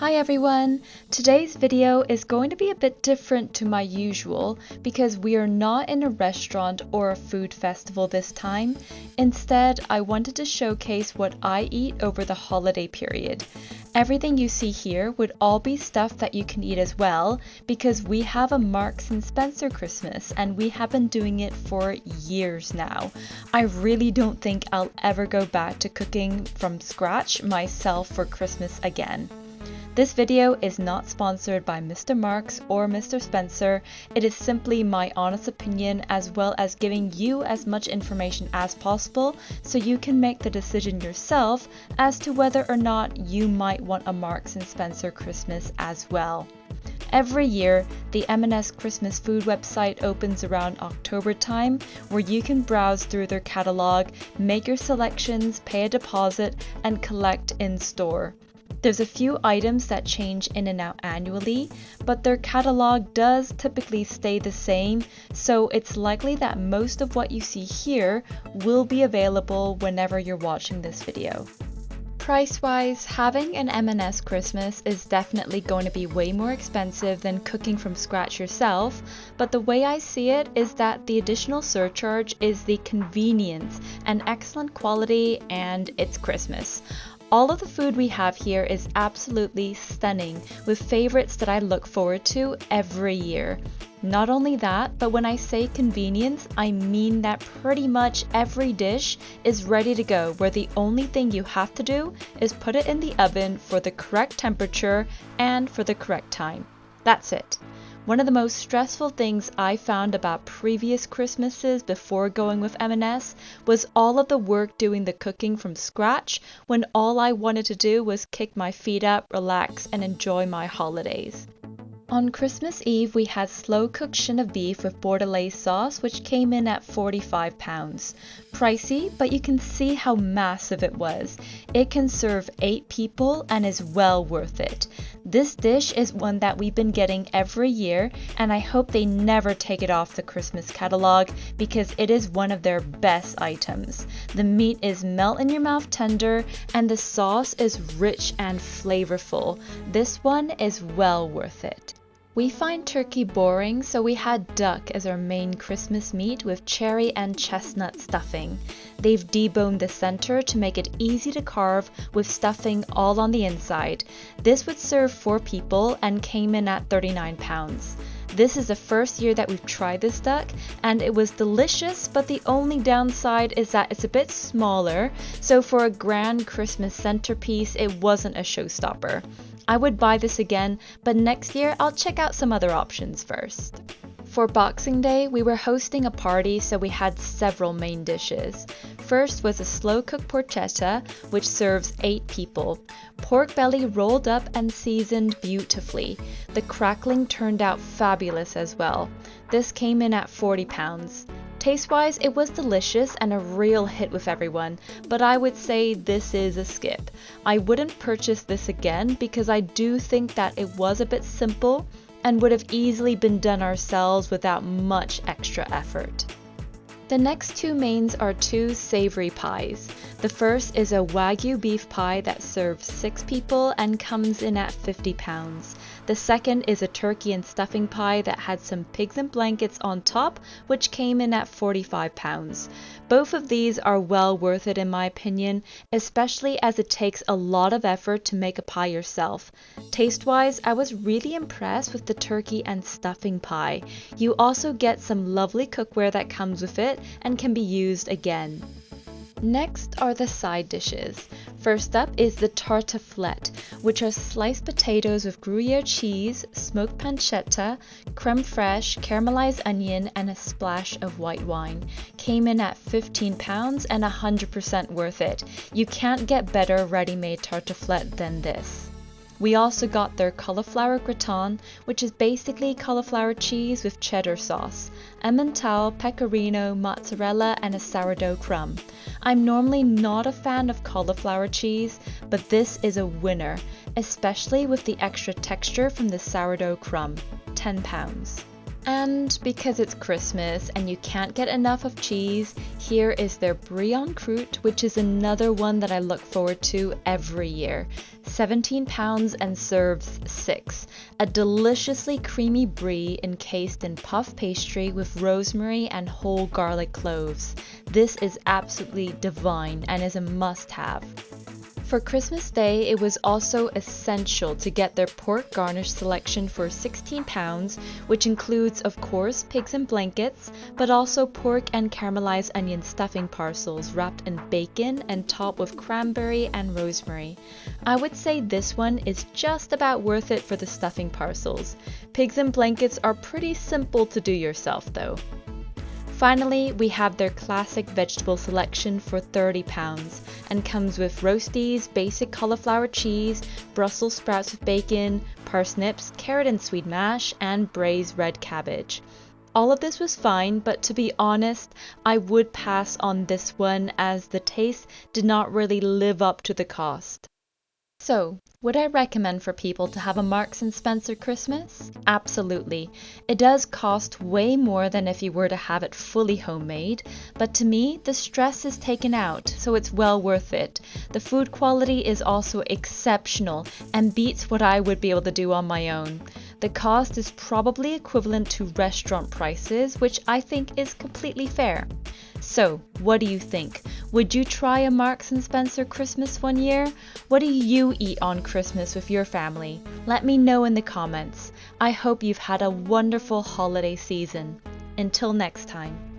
Hi everyone! Today's video is going to be a bit different to my usual because we are not in a restaurant or a food festival this time. Instead, I wanted to showcase what I eat over the holiday period. Everything you see here would all be stuff that you can eat as well because we have a Marks & Spencer Christmas and we have been doing it for years now. I really don't think I'll ever go back to cooking from scratch myself for Christmas again. This video is not sponsored by Mr. Marks or Mr. Spencer. It is simply my honest opinion as well as giving you as much information as possible so you can make the decision yourself as to whether or not you might want a Marks & Spencer Christmas as well. Every year, the M&S Christmas food website opens around October time where you can browse through their catalog, make your selections, pay a deposit, and collect in store. There's a few items that change in and out annually, but their catalog does typically stay the same, so it's likely that most of what you see here will be available whenever you're watching this video. Price-wise, having an M&S Christmas is definitely going to be way more expensive than cooking from scratch yourself, but the way I see it is that the additional surcharge is the convenience and excellent quality, and it's Christmas. All of the food we have here is absolutely stunning, with favorites that I look forward to every year. Not only that, but when I say convenience, I mean that pretty much every dish is ready to go, where the only thing you have to do is put it in the oven for the correct temperature and for the correct time. That's it. One of the most stressful things I found about previous Christmases before going with M&S was all of the work doing the cooking from scratch when all I wanted to do was kick my feet up, relax, and enjoy my holidays. On Christmas Eve, we had slow-cooked shin of beef with bordelaise sauce, which came in at £45. Pricey, but you can see how massive it was. It can serve 8 people and is well worth it. This dish is one that we've been getting every year, and I hope they never take it off the Christmas catalog because it is one of their best items. The meat is melt-in-your-mouth tender, and the sauce is rich and flavorful. This one is well worth it. We find turkey boring, so we had duck as our main Christmas meat with cherry and chestnut stuffing. They've deboned the center to make it easy to carve with stuffing all on the inside. This would serve 4 people and came in at £39. This is the first year that we've tried this duck, and it was delicious, but the only downside is that it's a bit smaller, so for a grand Christmas centerpiece, it wasn't a showstopper. I would buy this again, but next year I'll check out some other options first. For Boxing Day, we were hosting a party, so we had several main dishes. First was a slow-cooked porchetta, which serves 8 people. Pork belly rolled up and seasoned beautifully. The crackling turned out fabulous as well. This came in at £40. Taste-wise, it was delicious and a real hit with everyone, but I would say this is a skip. I wouldn't purchase this again because I do think that it was a bit simple and would have easily been done ourselves without much extra effort. The next 2 mains are 2 savory pies. The first is a Wagyu beef pie that serves 6 people and comes in at £50. The second is a turkey and stuffing pie that had some pigs in blankets on top, which came in at £45. Both of these are well worth it in my opinion, especially as it takes a lot of effort to make a pie yourself. Taste-wise, I was really impressed with the turkey and stuffing pie. You also get some lovely cookware that comes with it and can be used again. Next are the side dishes. First up is the tartiflette, which are sliced potatoes with Gruyere cheese, smoked pancetta, creme fraiche, caramelized onion, and a splash of white wine. Came in at £15 and 100% worth it. You can't get better ready-made tartiflette than this. We also got their cauliflower gratin, which is basically cauliflower cheese with cheddar sauce, Emmental, pecorino, mozzarella, and a sourdough crumb. I'm normally not a fan of cauliflower cheese, but this is a winner, especially with the extra texture from the sourdough crumb. £10. And because it's Christmas and you can't get enough of cheese, here is their Brie en Croûte, which is another one that I look forward to every year. 17 pounds and serves 6. A deliciously creamy brie encased in puff pastry with rosemary and whole garlic cloves. This is absolutely divine and is a must-have. For Christmas Day, it was also essential to get their pork garnish selection for 16 pounds, which includes, of course, pigs in blankets, but also pork and caramelized onion stuffing parcels wrapped in bacon and topped with cranberry and rosemary. I would say this one is just about worth it for the stuffing parcels. Pigs in blankets are pretty simple to do yourself though. Finally, we have their classic vegetable selection for 30 pounds and comes with roasties, basic cauliflower cheese, Brussels sprouts with bacon, parsnips, carrot and sweet mash, and braised red cabbage. All of this was fine, but to be honest, I would pass on this one as the taste did not really live up to the cost. So, would I recommend for people to have a Marks & Spencer Christmas? Absolutely. It does cost way more than if you were to have it fully homemade, but to me, the stress is taken out, so it's well worth it. The food quality is also exceptional and beats what I would be able to do on my own. The cost is probably equivalent to restaurant prices, which I think is completely fair. So, what do you think? Would you try a Marks & Spencer Christmas one year? What do you eat on Christmas with your family? Let me know in the comments. I hope you've had a wonderful holiday season. Until next time.